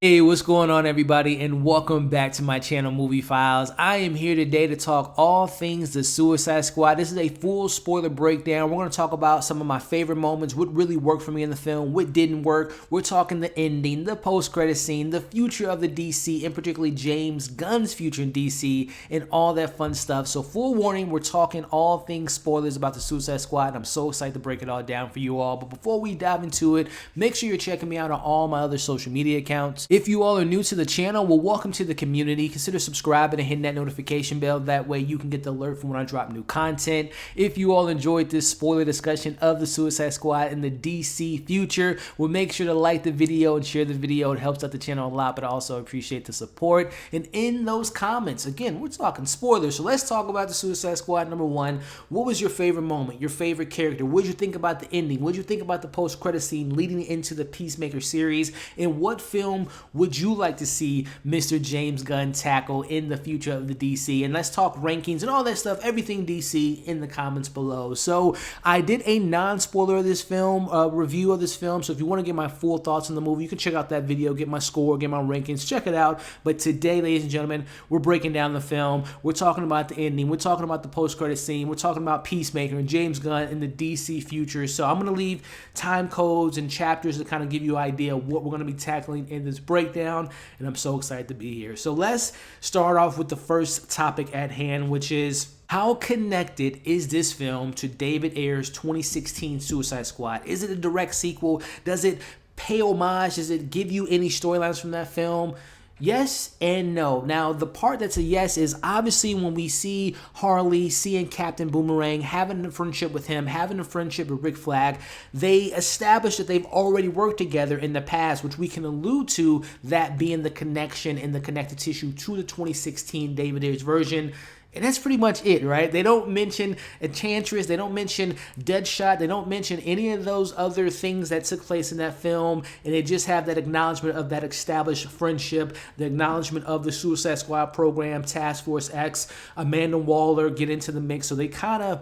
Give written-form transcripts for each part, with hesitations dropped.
Hey, what's going on, everybody, and welcome back to my channel, Movie Files. I am here today to talk all things the Suicide Squad. This is a full spoiler breakdown. We're going to talk about some of my favorite moments, what really worked for me in the film, what didn't work. We're talking the ending, the post-credit scene, the future of the DC, and particularly James Gunn's future in DC, and all that fun stuff. So full warning, we're talking all things spoilers about the Suicide Squad, and I'm so excited to break it all down for you all. But before we dive into it, make sure you're checking me out on all my other social media accounts. If you all are new to the channel, well, welcome to the community. Consider subscribing and hitting that notification bell. That way you can get the alert from when I drop new content. If you all enjoyed this spoiler discussion of the Suicide Squad in the DC future, well, make sure to like the video and share the video. It helps out the channel a lot, but I also appreciate the support. And in those comments, again, we're talking spoilers. So let's talk about the Suicide Squad. Number one, what was your favorite moment, your favorite character? What did you think about the ending? What did you think about the post-credit scene leading into the Peacemaker series? And what film would you like to see Mr. James Gunn tackle in the future of the DC? And let's talk rankings and all that stuff, everything DC, in the comments below. So I did a non-spoiler of this film, review of this film. So if you want to get my full thoughts on the movie, you can check out that video, get my score, get my rankings, check it out. But today, ladies and gentlemen, we're breaking down the film. We're talking about the ending. We're talking about the post-credit scene. We're talking about Peacemaker and James Gunn in the DC future. So I'm going to leave time codes and chapters to kind of give you an idea of what we're going to be tackling in this breakdown. And I'm so excited to be here. So let's start off with the first topic at hand, which is how connected is this film to David Ayer's 2016 Suicide Squad? Is it a direct sequel? Does it pay homage? Does it give you any storylines from that film? Yes and no. Now, the part that's a yes is obviously when we see Harley, seeing Captain Boomerang, having a friendship with him, having a friendship with Rick Flagg, they establish that they've already worked together in the past, which we can allude to that being the connection and the connective tissue to the 2016 David Ayer's version. And that's pretty much it, right? They don't mention Enchantress, they don't mention Deadshot, they don't mention any of those other things that took place in that film, and they just have that acknowledgement of that established friendship, the acknowledgement of the Suicide Squad program, Task Force X, Amanda Waller get into the mix, so they kind of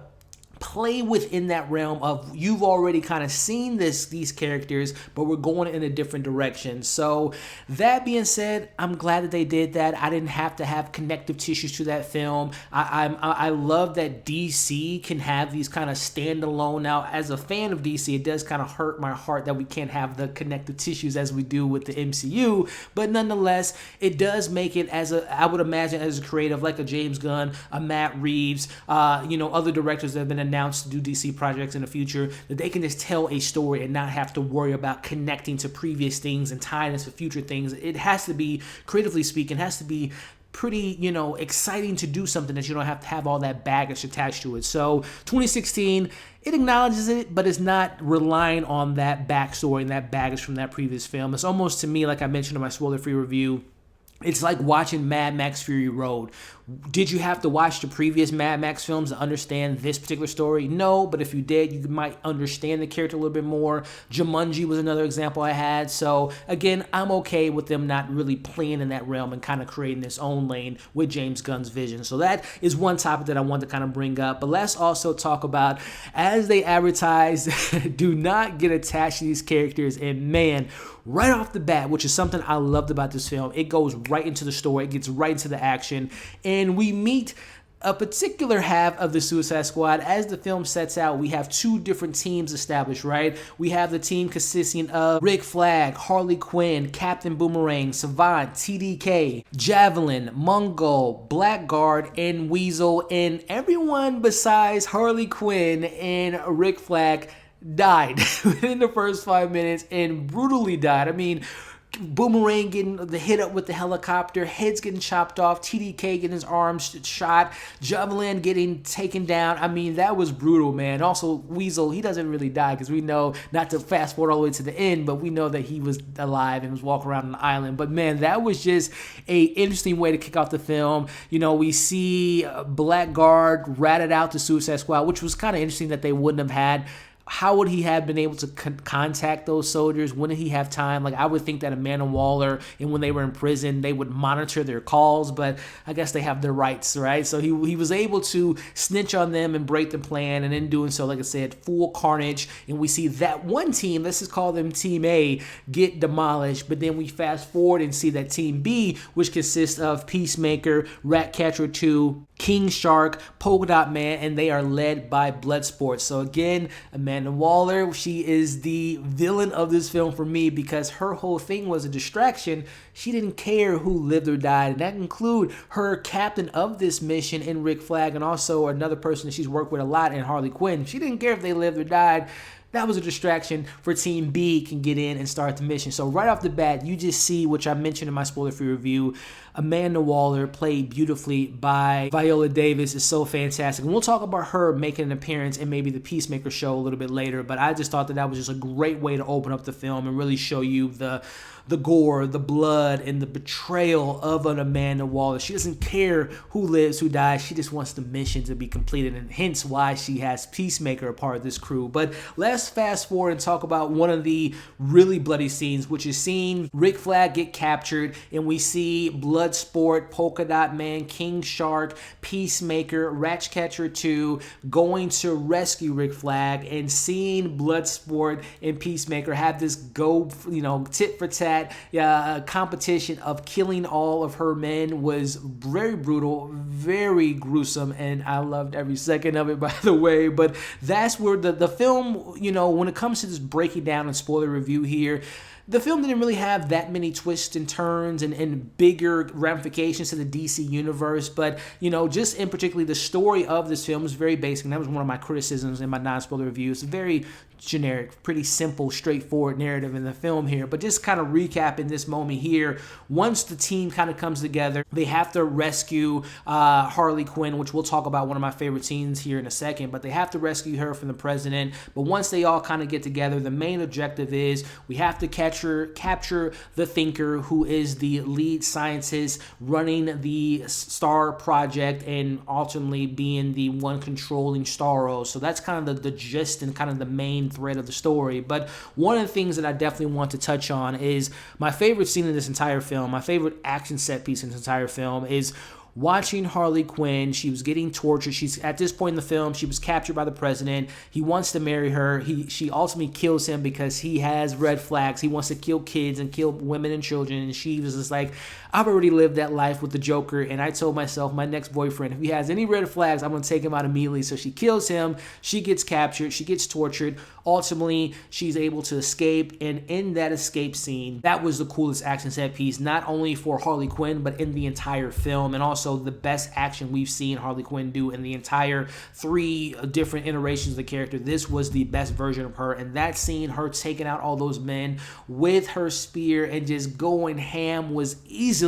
play within that realm of you've already kind of seen these characters, but we're going in a different direction. So that being said, I'm glad that they did that. I didn't have to have connective tissues to that film. I love that DC can have these kind of standalone. Now, as a fan of DC, it does kind of hurt my heart that we can't have the connective tissues as we do with the MCU, but nonetheless, it does make it as a, I would imagine, as a creative like a James Gunn, a Matt Reeves, other directors that have been announced to do DC projects in the future, that they can just tell a story and not have to worry about connecting to previous things and tying us to future things. It has to be, creatively speaking, has to be pretty, exciting to do something that you don't have to have all that baggage attached to it. So 2016, it acknowledges it, but it's not relying on that backstory and that baggage from that previous film. It's almost, to me, like I mentioned in my spoiler-free review, it's like watching Mad Max Fury Road. Did you have to watch the previous Mad Max films to understand this particular story? No, but if you did, you might understand the character a little bit more. Jumanji was another example I had. So again, I'm okay with them not really playing in that realm and kind of creating this own lane with James Gunn's vision. So that is one topic that I want to kind of bring up. But let's also talk about, as they advertise, do not get attached to these characters. And man, right off the bat, which is something I loved about this film, it goes right into the story, it gets right into the action, and we meet a particular half of the Suicide Squad. As the film sets out, we have two different teams established, right? We have the team consisting of Rick Flagg, Harley Quinn, Captain Boomerang, Savant, TDK, Javelin, Mungo, Blackguard, and Weasel, and everyone besides Harley Quinn and Rick Flagg died within the first 5 minutes, and brutally died. I mean, Boomerang getting the hit up with the helicopter, heads getting chopped off, TDK getting his arms shot, Javelin getting taken down. I mean, that was brutal, man. Also, Weasel, he doesn't really die because we know, not to fast forward all the way to the end, but we know that he was alive and was walking around on the island. But man, that was just a interesting way to kick off the film. We see Blackguard ratted out the Suicide Squad, which was kind of interesting that they wouldn't have had how would he have been able to contact those soldiers? When did he have time? Like, I would think that Amanda Waller, and when they were in prison, they would monitor their calls, but I guess they have their rights, right? So he was able to snitch on them and break the plan, and in doing so, like I said, full carnage, and we see that one team, let's just call them Team A, get demolished, but then we fast forward and see that Team B, which consists of Peacemaker, Ratcatcher 2, King Shark, Polka Dot Man, and they are led by Bloodsport. So again, Amanda Waller, she is the villain of this film for me because her whole thing was a distraction. She didn't care who lived or died, and that include her captain of this mission in Rick Flagg, and also another person that she's worked with a lot in Harley Quinn. She didn't care if they lived or died. That was a distraction for Team B can get in and start the mission. So right off the bat, you just see, which I mentioned in my spoiler-free review, Amanda Waller, played beautifully by Viola Davis, is so fantastic. And we'll talk about her making an appearance in maybe the Peacemaker show a little bit later, but I just thought that was just a great way to open up the film and really show you the gore, the blood, and the betrayal of an Amanda Waller. She doesn't care who lives, who dies. She just wants the mission to be completed, and hence why she has Peacemaker a part of this crew. But let's fast forward and talk about one of the really bloody scenes, which is seeing Rick Flagg get captured, and we see Bloodsport, Polka Dot Man, King Shark, Peacemaker, Ratcatcher 2 going to rescue Rick Flagg, and seeing Bloodsport and Peacemaker have this tit for tat competition of killing all of her men was very brutal, very gruesome, and I loved every second of it, by the way. But that's where the film, when it comes to this breaking down and spoiler review here, the film didn't really have that many twists and turns and bigger ramifications to the DC universe, but, just in particularly the story of this film is very basic, and that was one of my criticisms in my non-spoiler review. It's very generic, pretty simple, straightforward narrative in the film here. But just kind of recapping this moment here, once the team kind of comes together, they have to rescue Harley Quinn, which we'll talk about, one of my favorite scenes here in a second, but they have to rescue her from the president. But once they all kind of get together, the main objective is we have to capture the Thinker, who is the lead scientist running the Star Project and ultimately being the one controlling Starro. So that's kind of the gist and kind of the main thread of the story. But one of the things that I definitely want to touch on is my favorite scene in this entire film, my favorite action set piece in this entire film, is watching Harley Quinn. She was getting tortured. She's at this point in the film, she was captured by the president. He wants to marry her. She ultimately kills him because he has red flags. He wants to kill kids and kill women and children. And she was just like, I've already lived that life with the Joker, and I told myself, my next boyfriend, if he has any red flags, I'm going to take him out immediately. So she kills him. She gets captured. She gets tortured. Ultimately, she's able to escape, and in that escape scene, that was the coolest action set piece, not only for Harley Quinn, but in the entire film, and also the best action we've seen Harley Quinn do in the entire 3 different iterations of the character. This was the best version of her, and that scene, her taking out all those men with her spear and just going ham, was easily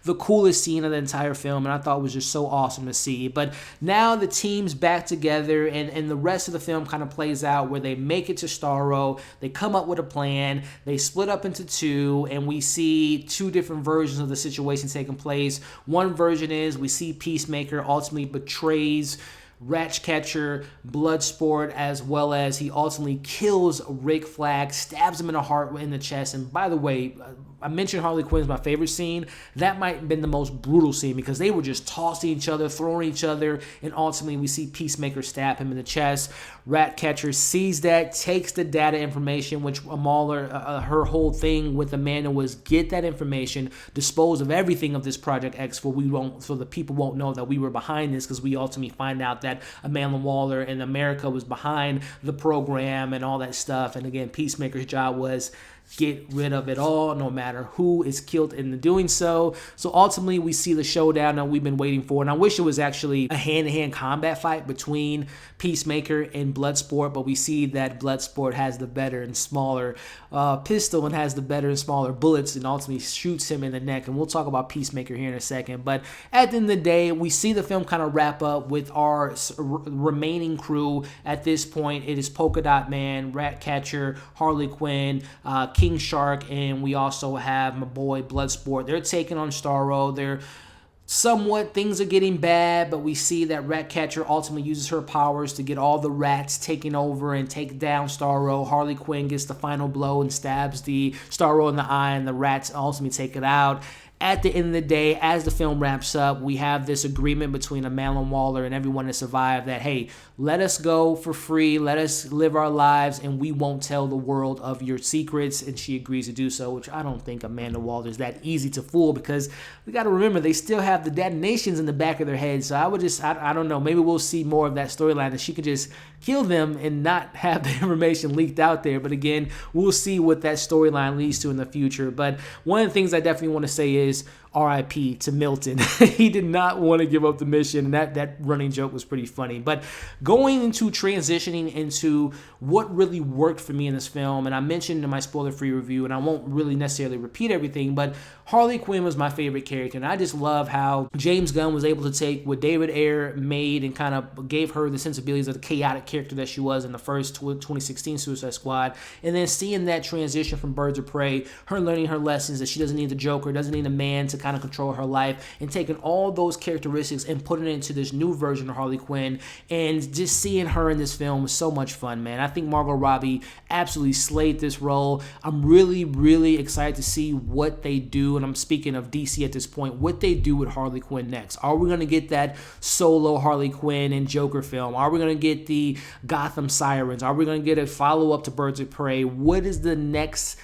the coolest scene of the entire film, and I thought it was just so awesome to see. But now the team's back together, and the rest of the film kind of plays out where they make it to Starro, they come up with a plan, they split up into 2, and we see 2 different versions of the situation taking place. One version is we see Peacemaker ultimately betrays Ratcatcher, Bloodsport, as well as he ultimately kills Rick Flagg, stabs him in the heart, in the chest. And by the way, I mentioned Harley Quinn is my favorite scene. That might have been the most brutal scene because they were just tossing each other, throwing each other, and ultimately we see Peacemaker stab him in the chest. Ratcatcher sees that, takes the data information, which Mauler, her whole thing with Amanda was get that information, dispose of everything of this Project X, so the people won't know that we were behind this, because we ultimately find out that Amanda Waller and America was behind the program and all that stuff. And again, Peacemaker's job was get rid of it all, no matter who is killed in the doing so. So ultimately, we see the showdown that we've been waiting for. And I wish it was actually a hand-to-hand combat fight between Peacemaker and Bloodsport, but we see that Bloodsport has the better and smaller pistol and has the better and smaller bullets, and ultimately shoots him in the neck. And we'll talk about Peacemaker here in a second. But at the end of the day, we see the film kind of wrap up with our remaining crew. At this point, it is Polka Dot Man, Ratcatcher, Harley Quinn, King Shark, and we also have my boy Bloodsport. They're taking on Starro. somewhat things are getting bad, but we see that Ratcatcher ultimately uses her powers to get all the rats taken over and take down Starro. Harley Quinn gets the final blow and stabs the Starro in the eye, and the rats ultimately take it out. At the end of the day, as the film wraps up, we have this agreement between Amanda Waller and everyone that survived that, hey, let us go for free, let us live our lives, and we won't tell the world of your secrets. And she agrees to do so, which I don't think Amanda Waller is that easy to fool, because we got to remember they still have the detonations in the back of their heads. So I don't know, maybe we'll see more of that storyline, that she could just kill them and not have the information leaked out there. But again, we'll see what that storyline leads to in the future. But one of the things I definitely want to say is RIP to Milton. He did not want to give up the mission, and that running joke was pretty funny. But going into transitioning into what really worked for me in this film, and I mentioned in my spoiler-free review, and I won't really necessarily repeat everything, but Harley Quinn was my favorite character, and I just love how James Gunn was able to take what David Ayer made and kind of gave her the sensibilities of the chaotic character that she was in the first 2016 Suicide Squad, and then seeing that transition from Birds of Prey, her learning her lessons that she doesn't need the Joker, doesn't need a man to kind of control her life, and taking all those characteristics and putting it into this new version of Harley Quinn, and just seeing her in this film was so much fun, man. I think Margot Robbie absolutely slayed this role. I'm really, really excited to see what they do, and I'm speaking of DC at this point, what they do with Harley Quinn next. Are we going to get that solo Harley Quinn and Joker film? Are we going to get the Gotham Sirens? Are we going to get a follow-up to Birds of Prey? What is the next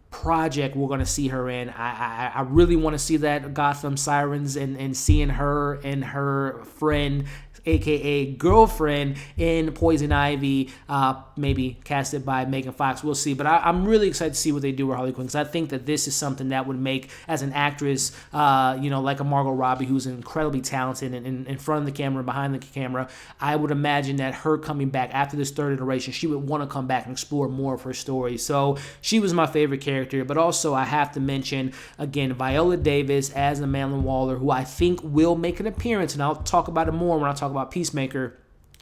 project we're going to see her in? I really want to see that Gotham Sirens and seeing her and her friend, aka girlfriend, in Poison Ivy, maybe casted by Megan Fox. We'll see. But I'm really excited to see what they do with Harley Quinn, because I think that this is something that would make, as an actress, like a Margot Robbie, who's incredibly talented and in front of the camera, behind the camera, I would imagine that her coming back after this third iteration, she would want to come back and explore more of her story. So she was my favorite character. But also I have to mention, again, Viola Davis as Amanda Waller, who I think will make an appearance, and I'll talk about it more when I talk about Peacemaker.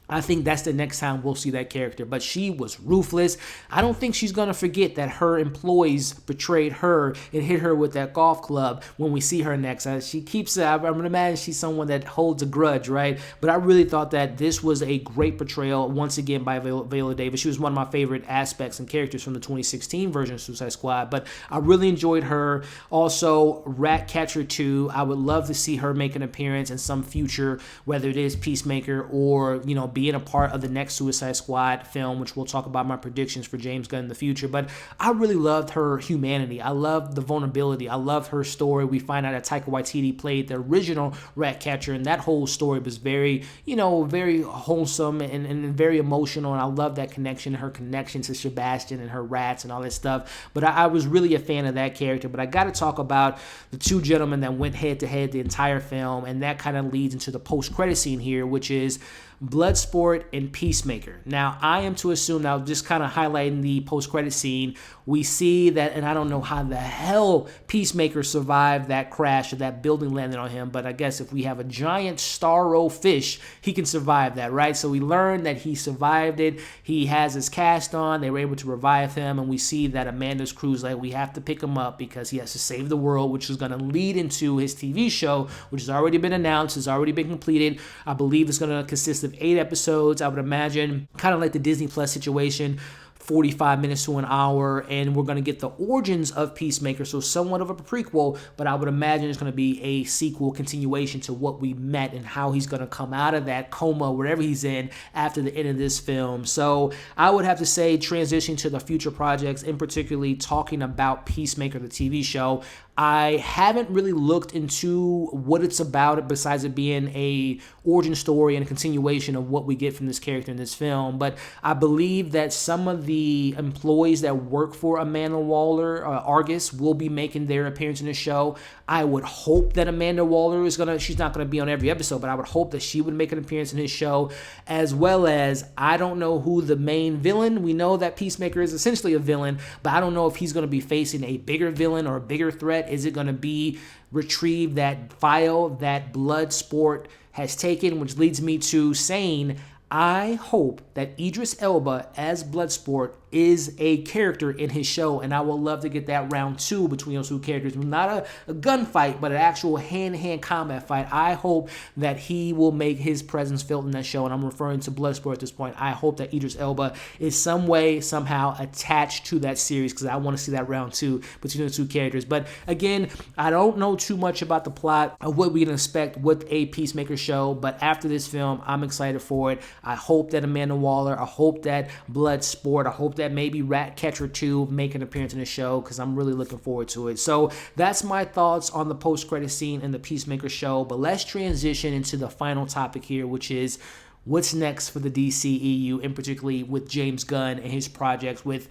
I think that's the next time we'll see that character. But she was ruthless. I don't think she's going to forget that her employees betrayed her and hit her with that golf club when we see her next. She keeps, I'm going to imagine she's someone that holds a grudge, right? But I really thought that this was a great portrayal, once again, by Viola Davis. She was one of my favorite aspects and characters from the 2016 version of Suicide Squad. But I really enjoyed her. Also, Ratcatcher 2, I would love to see her make an appearance in some future, whether it is Peacemaker or, being a part of the next Suicide Squad film, which we'll talk about my predictions for James Gunn in the future. But I really loved her humanity. I loved the vulnerability. I loved her story. We find out that Taika Waititi played the original Ratcatcher, and that whole story was very, very wholesome and very emotional, and I love that connection, her connection to Sebastian and her rats and all that stuff. But I was really a fan of that character. But I got to talk about the two gentlemen that went head-to-head the entire film, and that kind of leads into the post-credit scene here, which is Bloodsport and Peacemaker. Now, I am to assume, now just kind of highlighting the post-credit scene, we see that, and I don't know how the hell Peacemaker survived that crash or that building landed on him, but I guess if we have a giant Starro fish, he can survive that, right? So we learn that he survived it. He has his cast on. They were able to revive him, and we see that Amanda's crew's like, we have to pick him up because he has to save the world, which is going to lead into his TV show, which has already been announced, has already been completed. I believe it's going to consist of 8 episodes, I would imagine, kind of like the Disney Plus situation, 45 minutes to an hour, and we're going to get the origins of Peacemaker, so somewhat of a prequel, but I would imagine it's going to be a sequel continuation to what we met and how he's going to come out of that coma, wherever he's in, after the end of this film. So I would have to say, transitioning to the future projects, and particularly talking about Peacemaker, the TV show, I haven't really looked into what it's about besides it being a origin story and a continuation of what we get from this character in this film. But I believe that some of the employees that work for Amanda Waller, Argus, will be making their appearance in the show. I would hope that Amanda Waller is she's not going to be on every episode, but I would hope that she would make an appearance in his show, as well as, I don't know who the main villain, we know that Peacemaker is essentially a villain, but I don't know if he's going to be facing a bigger villain or a bigger threat. Is it going to be retrieve that file that Bloodsport has taken, which leads me to saying, I hope that Idris Elba as Bloodsport is a character in his show, and I would love to get that round 2 between those two characters. Not a gunfight, but an actual hand-to-hand combat fight. I hope that he will make his presence felt in that show, and I'm referring to Bloodsport at this point. I hope that Idris Elba is some way, somehow attached to that series, because I want to see that round 2 between the two characters. But again, I don't know too much about the plot of what we can expect with a Peacemaker show, but after this film, I'm excited for it. I hope that Amanda Waller, I hope that Bloodsport, I hope that maybe Ratcatcher 2 make an appearance in the show, because I'm really looking forward to it. So that's my thoughts on the post-credit scene in the Peacemaker show, but let's transition into the final topic here, which is what's next for the DCEU, and particularly with James Gunn and his projects, with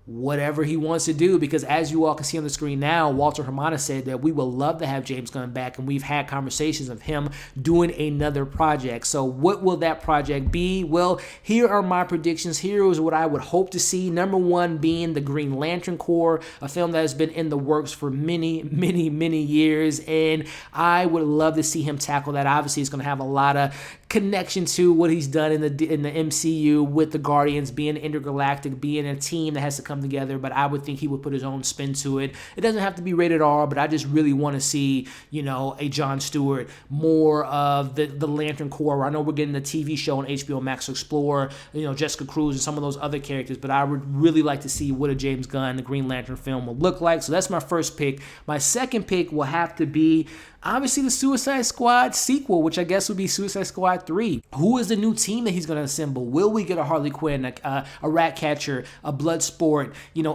whatever he wants to do, because as you all can see on the screen now, Walter Hamada said that we would love to have James Gunn back, and we've had conversations of him doing another project. So what will that project be? Well, here are my predictions. Here is what I would hope to see. Number 1 being the Green Lantern Corps, a film that has been in the works for many years, and I would love to see him tackle that. Obviously, it's going to have a lot of connection to what he's done in the MCU with the Guardians, being intergalactic, being a team that has to come together, but I would think he would put his own spin to it. It doesn't have to be rated R, but I just really want to see, a Jon Stewart, more of the Lantern Corps. I know we're getting a TV show on HBO Max to explore, Jessica Cruz and some of those other characters, but I would really like to see what a James Gunn, the Green Lantern film will look like. So that's my first pick. My second pick will have to be obviously the Suicide Squad sequel, which I guess would be Suicide Squad 3. Who is the new team that he's going to assemble? Will we get a Harley Quinn, a Ratcatcher, a Bloodsport,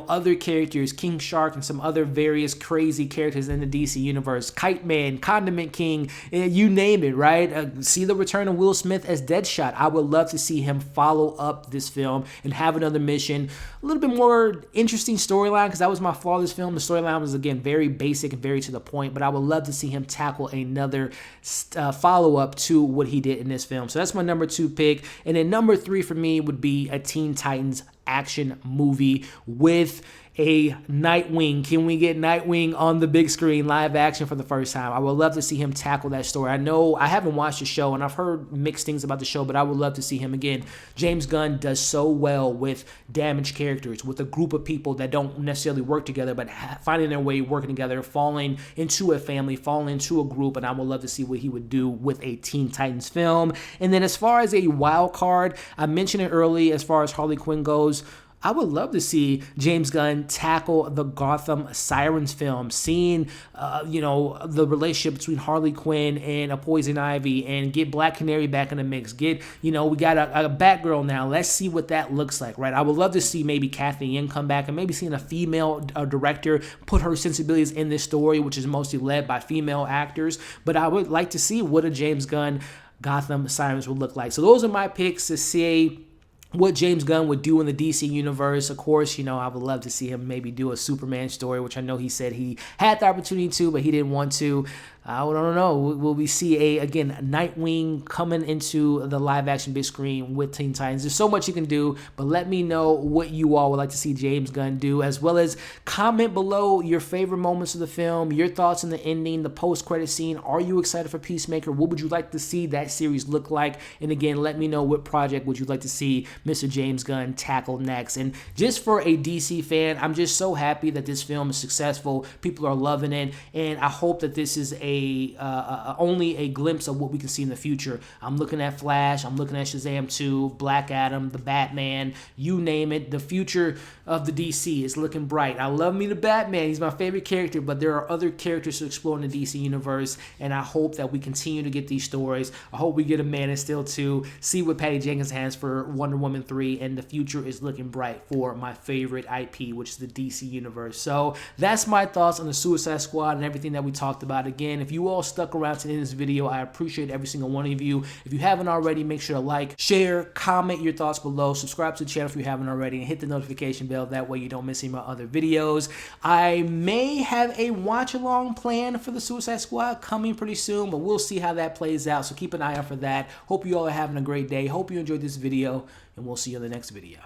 other characters, King Shark, and some other various crazy characters in the DC universe, Kite Man, Condiment King, you name it, right? See the return of Will Smith as Deadshot. I would love to see him follow up this film and have another mission. A little bit more interesting storyline, because that was my flaw of this film. The storyline was, again, very basic and very to the point, but I would love to see him tackle another follow-up to what he did in this film. So that's my number 2 pick. And then number 3 for me would be a Teen Titans action movie with a Nightwing. Can we get Nightwing on the big screen, live action for the first time? I would love to see him tackle that story. I know I haven't watched the show, and I've heard mixed things about the show, but I would love to see him again. James Gunn does so well with damaged characters, with a group of people that don't necessarily work together, but finding their way working together, falling into a family, falling into a group, and I would love to see what he would do with a Teen Titans film. And then as far as a wild card, I mentioned it early as far as Harley Quinn goes, I would love to see James Gunn tackle the Gotham Sirens film, seeing, the relationship between Harley Quinn and a Poison Ivy, and get Black Canary back in the mix. We got a Batgirl now. Let's see what that looks like, right? I would love to see maybe Kathy Yen come back, and maybe seeing a female director put her sensibilities in this story, which is mostly led by female actors. But I would like to see what a James Gunn Gotham Sirens would look like. So those are my picks to see what James Gunn would do in the DC universe. Of course, I would love to see him maybe do a Superman story, which I know he said he had the opportunity to, but he didn't want to. I don't know. Will we see again, Nightwing coming into the live action big screen with Teen Titans? There's so much you can do, but let me know what you all would like to see James Gunn do, as well as comment below your favorite moments of the film, your thoughts on the ending, the post-credit scene. Are you excited for Peacemaker? What would you like to see that series look like? And again, let me know what project would you like to see Mr. James Gunn tackle next. And just for a DC fan, I'm just so happy that this film is successful. People are loving it, and I hope that this is only a glimpse of what we can see in the future. I'm looking at Flash, I'm looking at Shazam 2, Black Adam, the Batman, you name it. The future of the DC is looking bright. I love me the Batman. He's my favorite character, but there are other characters to explore in the DC universe, and I hope that we continue to get these stories. I hope we get a Man of Steel 2, see what Patty Jenkins has for Wonder Woman 3, and the future is looking bright for my favorite IP, which is the DC universe. So that's my thoughts on the Suicide Squad and everything that we talked about. Again, if you all stuck around to the end of this video, I appreciate every single one of you. If you haven't already, make sure to like, share, comment your thoughts below, subscribe to the channel if you haven't already, and hit the notification bell. That way you don't miss any of my other videos. I may have a watch-along plan for the Suicide Squad coming pretty soon, but we'll see how that plays out, so keep an eye out for that. Hope you all are having a great day. Hope you enjoyed this video, and we'll see you in the next video.